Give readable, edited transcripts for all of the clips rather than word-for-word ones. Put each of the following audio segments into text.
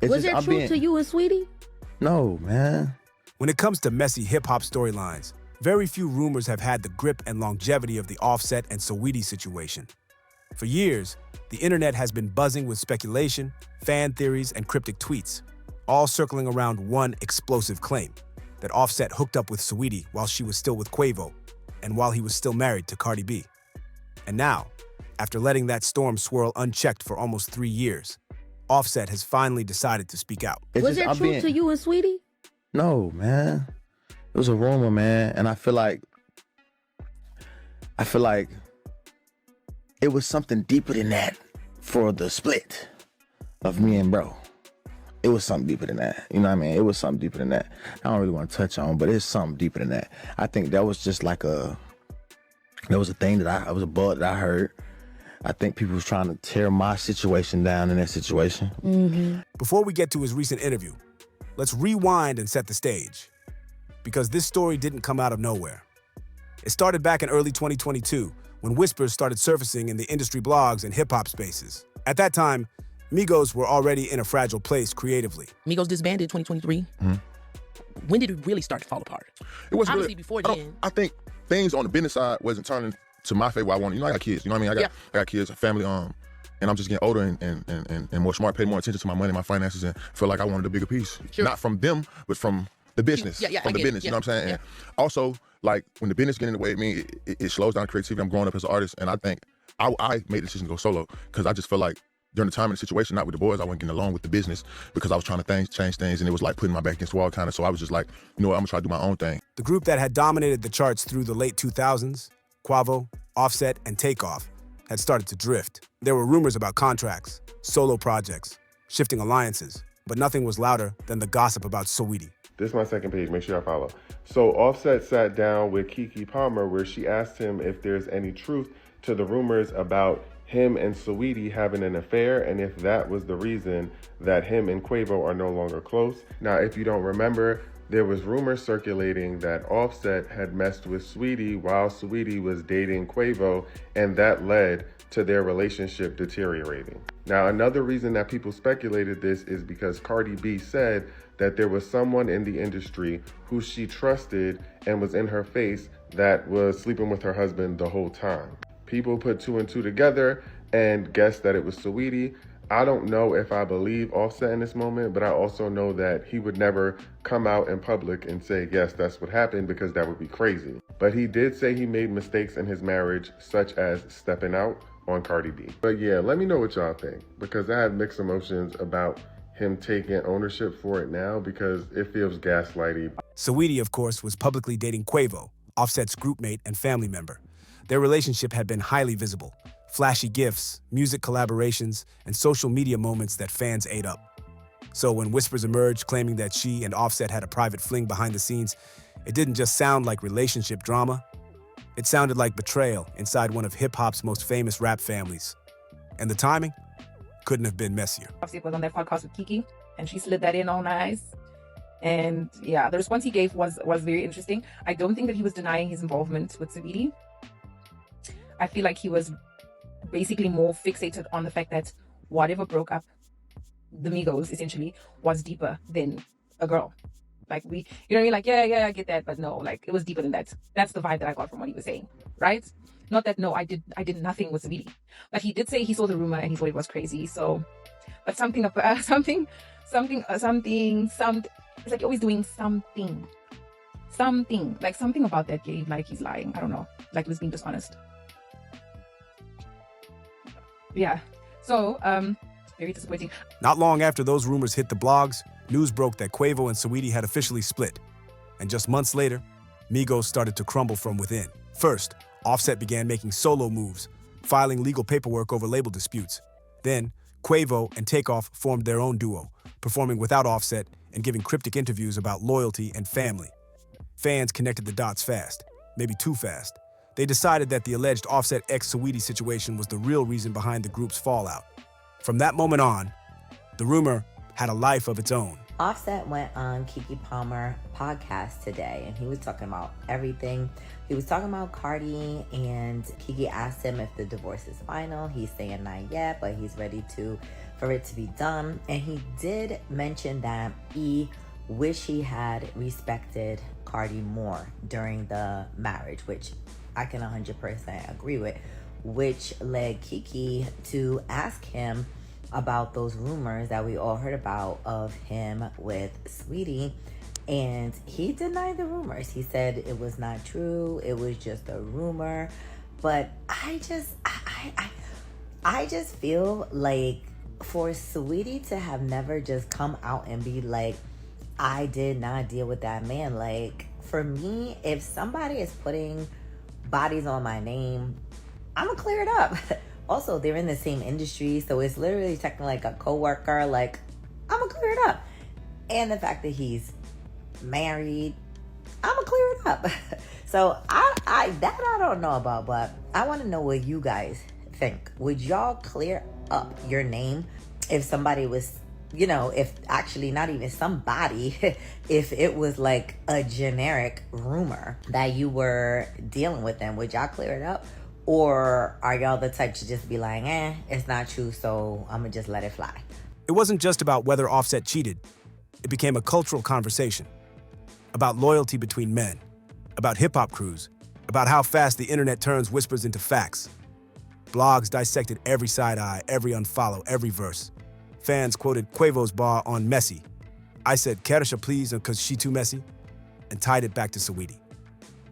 Was there truth to you and Saweetie? No, man. When it comes to messy hip-hop storylines, very few rumors have had the grip and longevity of the Offset and Saweetie situation. For years, the internet has been buzzing with speculation, fan theories, and cryptic tweets, all circling around one explosive claim, that Offset hooked up with Saweetie while she was still with Quavo, and while he was still married to Cardi B. And now, after letting that storm swirl unchecked for almost 3 years, Offset has finally decided to speak out. Was there truth to you and Saweetie? No, man. It was a rumor, man, and I feel like it was something deeper than that for the split of me and bro. It was something deeper than that. You know what I mean? It was something deeper than that. I don't really want to touch on, but it's something deeper than that. I think that was just like that was a thing that was a bug that I heard. I think people was trying to tear my situation down in that situation. Mm-hmm. Before we get to his recent interview, let's rewind and set the stage. Because this story didn't come out of nowhere. It started back in early 2022, when whispers started surfacing in the industry blogs and hip-hop spaces. At that time, Migos were already in a fragile place creatively. Migos disbanded 2023. Mm-hmm. When did it really start to fall apart? It wasn't Obviously really, before then. I think things on the business side wasn't turning to my favor. I wanted, I got kids. You know what I mean? I got kids, a family. And I'm just getting older and more smart, pay more attention to my money, my finances, and feel like I wanted a bigger piece. Sure. Not from them, but from the business. From the business. You know what I'm saying? Yeah. And also, like when the business getting in the way of me, it slows down creativity. I'm growing up as an artist, and I think I made the decision to go solo because I just feel like during the time and the situation, not with the boys, I wasn't getting along with the business because I was trying to change things, and it was like putting my back against the wall kind of. So I was just like, you know what, I'm gonna try to do my own thing. The group that had dominated the charts through the late 2000s, Quavo, Offset, and Takeoff, had started to drift. There were rumors about contracts, solo projects, shifting alliances, but nothing was louder than the gossip about Saweetie. This is my second page, make sure y'all follow. So Offset sat down with Keke Palmer where she asked him if there's any truth to the rumors about him and Saweetie having an affair and if that was the reason that him and Quavo are no longer close. Now, if you don't remember, there was rumors circulating that Offset had messed with Saweetie while Saweetie was dating Quavo, and that led to their relationship deteriorating. Now, another reason that people speculated this is because Cardi B said that there was someone in the industry who she trusted and was in her face that was sleeping with her husband the whole time. People put two and two together and guessed that it was Saweetie. I don't know if I believe Offset in this moment, but I also know that he would never come out in public and say, yes, that's what happened, because that would be crazy. But he did say he made mistakes in his marriage, such as stepping out on Cardi B. But yeah, let me know what y'all think, because I have mixed emotions about him taking ownership for it now, because it feels gaslighty. Saweetie, of course, was publicly dating Quavo, Offset's groupmate and family member. Their relationship had been highly visible. Flashy gifts, music collaborations, and social media moments that fans ate up. So when whispers emerged claiming that she and Offset had a private fling behind the scenes, it didn't just sound like relationship drama. It sounded like betrayal inside one of hip-hop's most famous rap families. And the timing couldn't have been messier. Offset was on that podcast with Keke, and she slid that in all nice. And yeah, the response he gave was very interesting. I don't think that he was denying his involvement with Saweetie. I feel like he was basically more fixated on the fact that whatever broke up the Migos essentially was deeper than a girl. Like you know what I mean? Like, yeah, I get that, but no, like it was deeper than that. That's the vibe that I got from what he was saying, right? Not that, no, I did nothing with Saweetie. But he did say he saw the rumor and he thought it was crazy. So, but something, it's like you're always doing something. Like something about that gave like he's lying. I don't know. Like he was being dishonest. Yeah. So, very disappointing. Not long after those rumors hit the blogs, news broke that Quavo and Saweetie had officially split. And just months later, Migos started to crumble from within. First, Offset began making solo moves, filing legal paperwork over label disputes. Then, Quavo and Takeoff formed their own duo, performing without Offset and giving cryptic interviews about loyalty and family. Fans connected the dots fast, maybe too fast. They decided that the alleged Offset ex-Saweetie situation was the real reason behind the group's fallout. From that moment on, the rumor had a life of its own. Offset went on Keke Palmer podcast today, and he was talking about everything. He was talking about Cardi, and Keke asked him if the divorce is final. He's saying not yet, but he's ready for it to be done. And he did mention that he wish he had respected Cardi more during the marriage, which I can 100% agree with, which led Keke to ask him about those rumors that we all heard about of him with Saweetie, and he denied the rumors. He said it was not true, it was just a rumor. But I just feel like for Saweetie to have never just come out and be like, I did not deal with that man. Like, for me, if somebody is putting bodies on my name, I'm gonna clear it up. Also, they're in the same industry, so it's literally technically like a coworker. Like, I'm gonna clear it up. And the fact that he's married, I'm gonna clear it up. So I don't know about, but I want to know what you guys think. Would y'all clear up your name if somebody was, if actually not even somebody, if it was like a generic rumor that you were dealing with them? Would y'all clear it up? Or are y'all the type to just be like, it's not true, so I'm gonna just let it fly? It wasn't just about whether Offset cheated. It became a cultural conversation about loyalty between men, about hip-hop crews, about how fast the internet turns whispers into facts. Blogs dissected every side-eye, every unfollow, every verse. Fans quoted Quavo's bar on Messy. I said, Kerisha, please, because she too messy, and tied it back to Saweetie.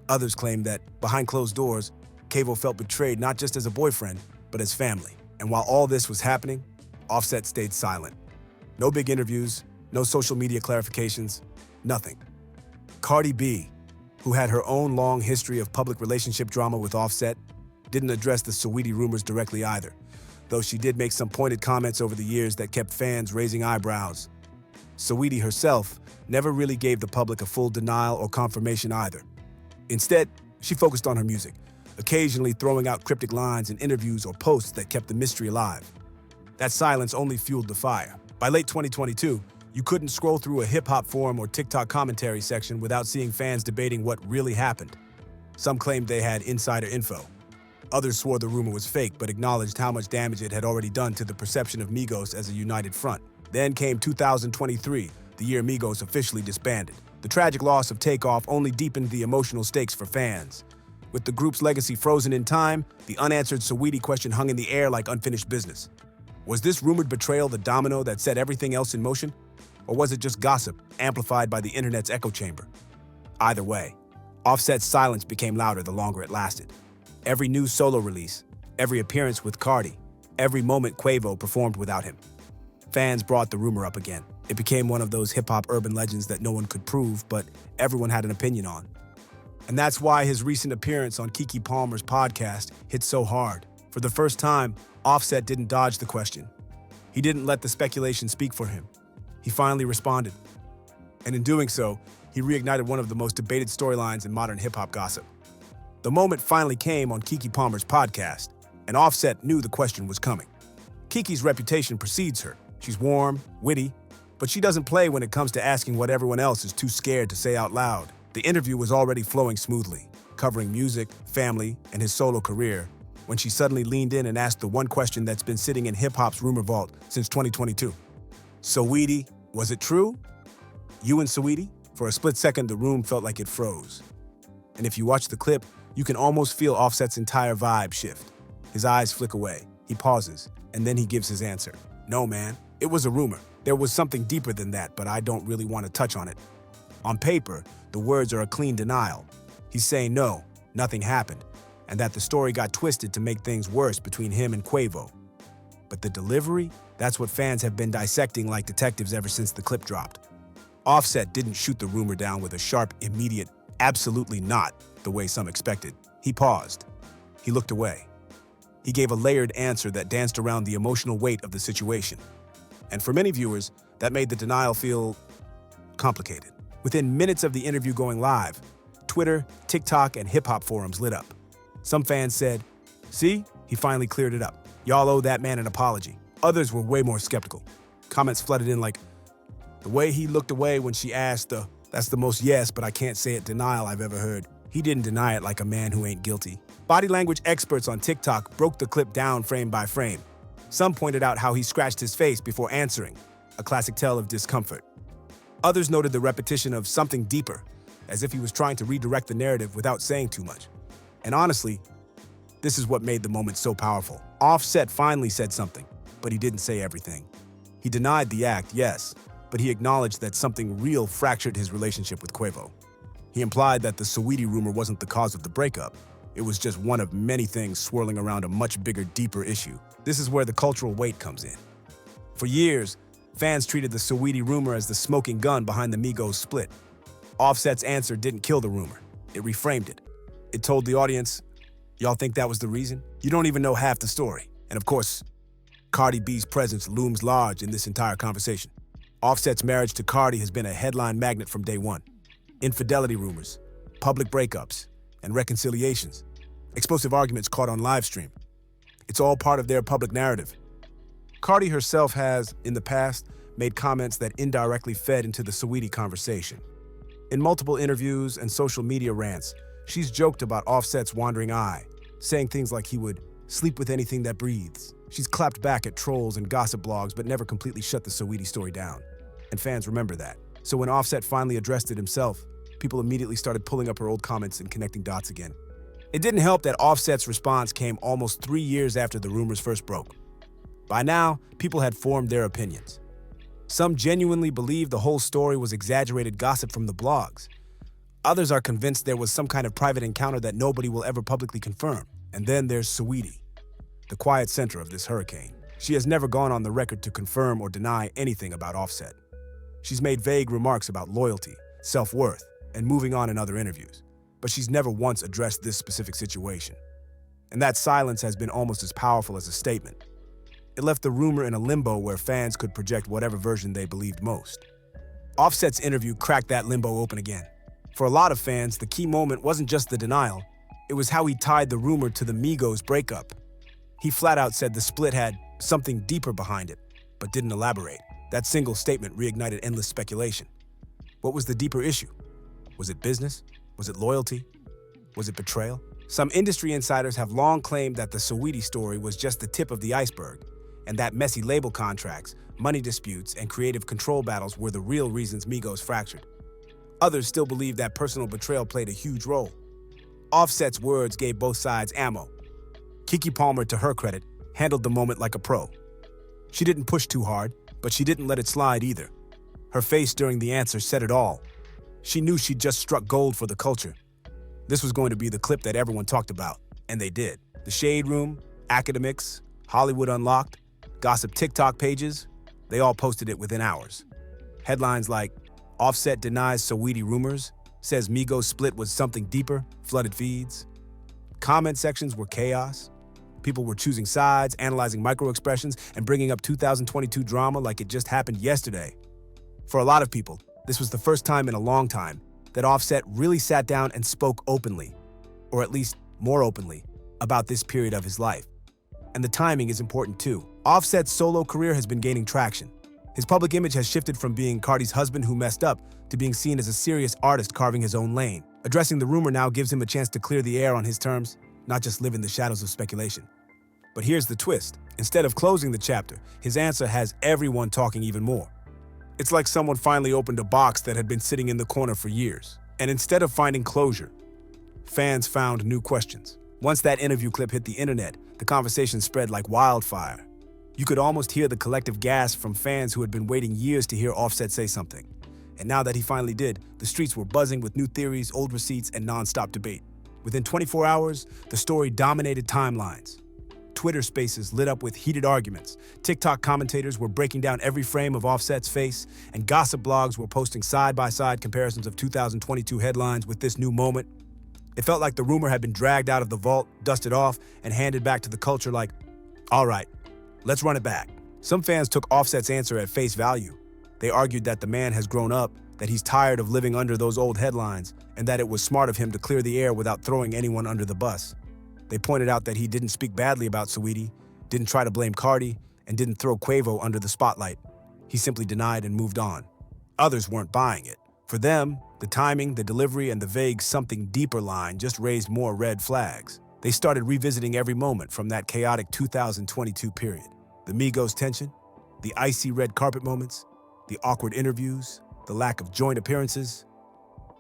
Others claimed that, behind closed doors, Quavo felt betrayed not just as a boyfriend, but as family. And while all this was happening, Offset stayed silent. No big interviews, no social media clarifications, nothing. Cardi B, who had her own long history of public relationship drama with Offset, didn't address the Saweetie rumors directly either, though she did make some pointed comments over the years that kept fans raising eyebrows. Saweetie herself never really gave the public a full denial or confirmation either. Instead, she focused on her music, occasionally throwing out cryptic lines in interviews or posts that kept the mystery alive. That silence only fueled the fire. By late 2022, you couldn't scroll through a hip-hop forum or TikTok commentary section without seeing fans debating what really happened. Some claimed they had insider info. Others swore the rumor was fake, but acknowledged how much damage it had already done to the perception of Migos as a united front. Then came 2023, the year Migos officially disbanded. The tragic loss of Takeoff only deepened the emotional stakes for fans. With the group's legacy frozen in time, the unanswered Saweetie question hung in the air like unfinished business. Was this rumored betrayal the domino that set everything else in motion? Or was it just gossip, amplified by the internet's echo chamber? Either way, Offset's silence became louder the longer it lasted. Every new solo release, every appearance with Cardi, every moment Quavo performed without him. Fans brought the rumor up again. It became one of those hip-hop urban legends that no one could prove, but everyone had an opinion on. And that's why his recent appearance on Keke Palmer's podcast hit so hard. For the first time, Offset didn't dodge the question. He didn't let the speculation speak for him. He finally responded. And in doing so, he reignited one of the most debated storylines in modern hip-hop gossip. The moment finally came on Keke Palmer's podcast, and Offset knew the question was coming. Keke's reputation precedes her. She's warm, witty, but she doesn't play when it comes to asking what everyone else is too scared to say out loud. The interview was already flowing smoothly, covering music, family, and his solo career, when she suddenly leaned in and asked the one question that's been sitting in hip-hop's rumor vault since 2022. Saweetie, was it true? You and Saweetie? For a split second, the room felt like it froze. And if you watch the clip, you can almost feel Offset's entire vibe shift. His eyes flick away, he pauses, and then he gives his answer. No, man, it was a rumor. There was something deeper than that, but I don't really want to touch on it. On paper, the words are a clean denial. He's saying no, nothing happened, and that the story got twisted to make things worse between him and Quavo. But the delivery? That's what fans have been dissecting like detectives ever since the clip dropped. Offset didn't shoot the rumor down with a sharp, immediate, absolutely not, the way some expected. He paused. He looked away. He gave a layered answer that danced around the emotional weight of the situation. And for many viewers, that made the denial feel complicated. Within minutes of the interview going live, Twitter, TikTok, and hip-hop forums lit up. Some fans said, "See, he finally cleared it up. Y'all owe that man an apology." Others were way more skeptical. Comments flooded in like, The way he looked away when she asked "That's the most yes, but I can't say it" denial I've ever heard. He didn't deny it like a man who ain't guilty. Body language experts on TikTok broke the clip down frame by frame. Some pointed out how he scratched his face before answering, a classic tell of discomfort. Others noted the repetition of something deeper, as if he was trying to redirect the narrative without saying too much. And honestly, this is what made the moment so powerful. Offset finally said something, but he didn't say everything. He denied the act, yes, but he acknowledged that something real fractured his relationship with Quavo. He implied that the Saweetie rumor wasn't the cause of the breakup. It was just one of many things swirling around a much bigger, deeper issue. This is where the cultural weight comes in. For years, fans treated the Saweetie rumor as the smoking gun behind the Migos split. Offset's answer didn't kill the rumor. It reframed it. It told the audience, y'all think that was the reason? You don't even know half the story. And of course, Cardi B's presence looms large in this entire conversation. Offset's marriage to Cardi has been a headline magnet from day one. Infidelity rumors, public breakups, and reconciliations. Explosive arguments caught on live stream. It's all part of their public narrative. Cardi herself has, in the past, made comments that indirectly fed into the Saweetie conversation. In multiple interviews and social media rants, she's joked about Offset's wandering eye, saying things like he would sleep with anything that breathes. She's clapped back at trolls and gossip blogs, but never completely shut the Saweetie story down. And fans remember that. So when Offset finally addressed it himself, people immediately started pulling up her old comments and connecting dots again. It didn't help that Offset's response came almost 3 years after the rumors first broke. By now, people had formed their opinions. Some genuinely believed the whole story was exaggerated gossip from the blogs. Others are convinced there was some kind of private encounter that nobody will ever publicly confirm. And then there's Saweetie, the quiet center of this hurricane. She has never gone on the record to confirm or deny anything about Offset. She's made vague remarks about loyalty, self-worth, and moving on in other interviews, but she's never once addressed this specific situation. And that silence has been almost as powerful as a statement. It left the rumor in a limbo where fans could project whatever version they believed most. Offset's interview cracked that limbo open again. For a lot of fans, the key moment wasn't just the denial, it was how he tied the rumor to the Migos breakup. He flat out said the split had something deeper behind it, but didn't elaborate. That single statement reignited endless speculation. What was the deeper issue? Was it business? Was it loyalty? Was it betrayal? Some industry insiders have long claimed that the Saweetie story was just the tip of the iceberg, and that messy label contracts, money disputes, and creative control battles were the real reasons Migos fractured. Others still believe that personal betrayal played a huge role. Offset's words gave both sides ammo. Keke Palmer, to her credit, handled the moment like a pro. She didn't push too hard, but she didn't let it slide either. Her face during the answer said it all. She knew she'd just struck gold for the culture. This was going to be the clip that everyone talked about, and they did. The Shade Room, academics, Hollywood Unlocked, gossip TikTok pages, they all posted it within hours. Headlines like, Offset denies Saweetie rumors, says Migos split was something deeper, flooded feeds. Comment sections were chaos. People were choosing sides, analyzing micro-expressions, and bringing up 2022 drama like it just happened yesterday. For a lot of people, this was the first time in a long time that Offset really sat down and spoke openly, or at least more openly, about this period of his life. And the timing is important too. Offset's solo career has been gaining traction. His public image has shifted from being Cardi's husband who messed up to being seen as a serious artist carving his own lane. Addressing the rumor now gives him a chance to clear the air on his terms, not just live in the shadows of speculation. But here's the twist. Instead of closing the chapter, his answer has everyone talking even more. It's like someone finally opened a box that had been sitting in the corner for years. And instead of finding closure, fans found new questions. Once that interview clip hit the internet, the conversation spread like wildfire. You could almost hear the collective gasp from fans who had been waiting years to hear Offset say something. And now that he finally did, the streets were buzzing with new theories, old receipts, and non-stop debate. Within 24 hours, the story dominated timelines. Twitter spaces lit up with heated arguments. TikTok commentators were breaking down every frame of Offset's face, and gossip blogs were posting side-by-side comparisons of 2022 headlines with this new moment. It felt like the rumor had been dragged out of the vault, dusted off, and handed back to the culture like, all right, let's run it back. Some fans took Offset's answer at face value. They argued that the man has grown up, that he's tired of living under those old headlines, and that it was smart of him to clear the air without throwing anyone under the bus. They pointed out that he didn't speak badly about Saweetie, didn't try to blame Cardi, and didn't throw Quavo under the spotlight. He simply denied and moved on. Others weren't buying it. For them, the timing, the delivery, and the vague something deeper line just raised more red flags. They started revisiting every moment from that chaotic 2022 period. The Migos tension, the icy red carpet moments, the awkward interviews, the lack of joint appearances.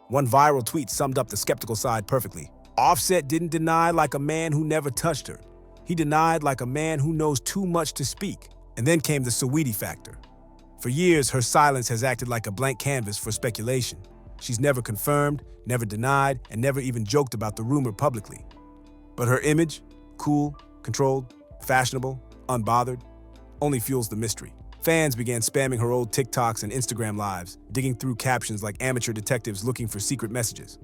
One viral tweet summed up the skeptical side perfectly. Offset didn't deny like a man who never touched her. He denied like a man who knows too much to speak. And then came the Saweetie factor. For years, her silence has acted like a blank canvas for speculation. She's never confirmed, never denied, and never even joked about the rumor publicly. But her image, cool, controlled, fashionable, unbothered, only fuels the mystery. Fans began spamming her old TikToks and Instagram lives, digging through captions like amateur detectives looking for secret messages.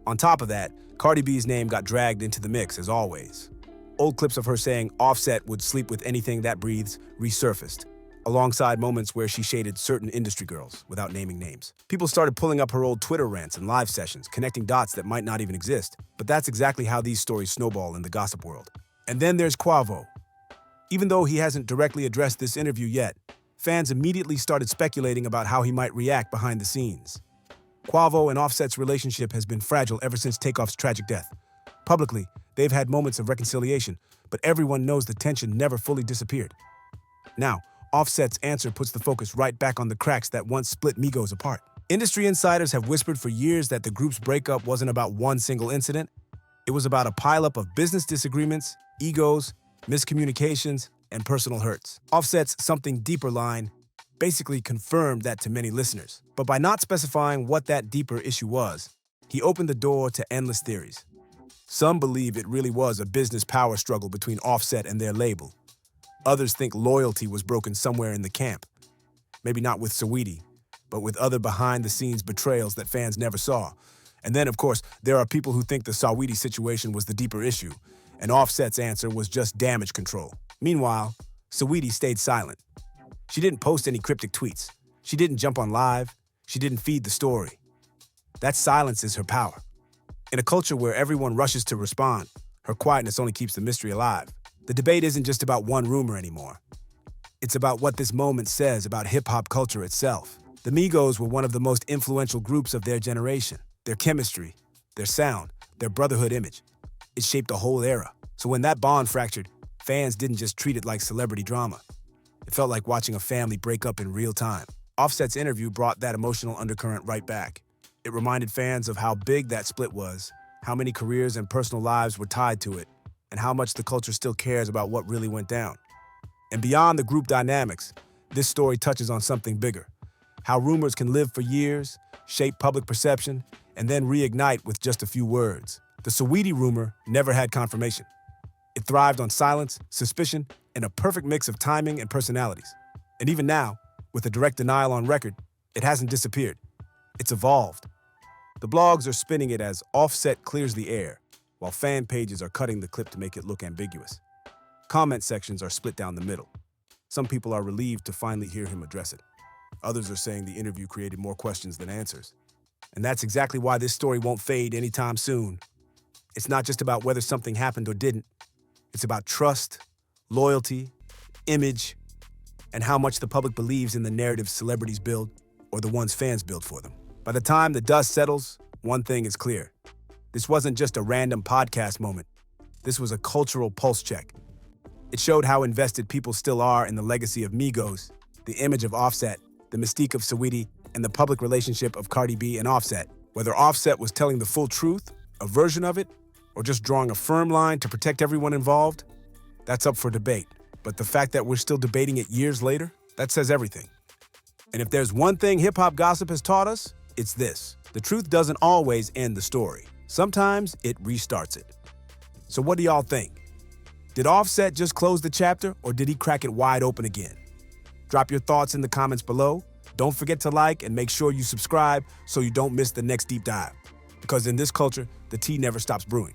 On top of that, Cardi B's name got dragged into the mix, as always. Old clips of her saying Offset would sleep with anything that breathes resurfaced, alongside moments where she shaded certain industry girls without naming names. People started pulling up her old Twitter rants and live sessions, connecting dots that might not even exist. But that's exactly how these stories snowball in the gossip world. And then there's Quavo. Even though he hasn't directly addressed this interview yet, fans immediately started speculating about how he might react behind the scenes. Quavo and Offset's relationship has been fragile ever since Takeoff's tragic death. Publicly, they've had moments of reconciliation, but everyone knows the tension never fully disappeared. Now, Offset's answer puts the focus right back on the cracks that once split Migos apart. Industry insiders have whispered for years that the group's breakup wasn't about one single incident. It was about a pileup of business disagreements, egos, miscommunications, and personal hurts. Offset's something deeper line basically confirmed that to many listeners. But by not specifying what that deeper issue was, he opened the door to endless theories. Some believe it really was a business power struggle between Offset and their label. Others think loyalty was broken somewhere in the camp. Maybe not with Saweetie, but with other behind-the-scenes betrayals that fans never saw. And then, of course, there are people who think the Saweetie situation was the deeper issue, and Offset's answer was just damage control. Meanwhile, Saweetie stayed silent. She didn't post any cryptic tweets. She didn't jump on live. She didn't feed the story. That silence is her power. In a culture where everyone rushes to respond, her quietness only keeps the mystery alive. The debate isn't just about one rumor anymore. It's about what this moment says about hip-hop culture itself. The Migos were one of the most influential groups of their generation. Their chemistry, their sound, their brotherhood image. It shaped a whole era. So when that bond fractured, fans didn't just treat it like celebrity drama. It felt like watching a family break up in real time. Offset's interview brought that emotional undercurrent right back. It reminded fans of how big that split was, how many careers and personal lives were tied to it, and how much the culture still cares about what really went down. And beyond the group dynamics, this story touches on something bigger. How rumors can live for years, shape public perception, and then reignite with just a few words. The Saweetie rumor never had confirmation. It thrived on silence, suspicion, and a perfect mix of timing and personalities. And even now, with a direct denial on record, it hasn't disappeared. It's evolved. The blogs are spinning it as Offset clears the air, while fan pages are cutting the clip to make it look ambiguous. Comment sections are split down the middle. Some people are relieved to finally hear him address it. Others are saying the interview created more questions than answers. And that's exactly why this story won't fade anytime soon. It's not just about whether something happened or didn't. It's about trust, loyalty, image, and how much the public believes in the narratives celebrities build or the ones fans build for them. By the time the dust settles, one thing is clear. This wasn't just a random podcast moment. This was a cultural pulse check. It showed how invested people still are in the legacy of Migos, the image of Offset, the mystique of Saweetie, and the public relationship of Cardi B and Offset. Whether Offset was telling the full truth, a version of it, or just drawing a firm line to protect everyone involved, that's up for debate. But the fact that we're still debating it years later, that says everything. And if there's one thing hip-hop gossip has taught us, it's this. The truth doesn't always end the story. Sometimes it restarts it. So what do y'all think? Did Offset just close the chapter, or did he crack it wide open again? Drop your thoughts in the comments below. Don't forget to like and make sure you subscribe so you don't miss the next deep dive. Because in this culture, the tea never stops brewing.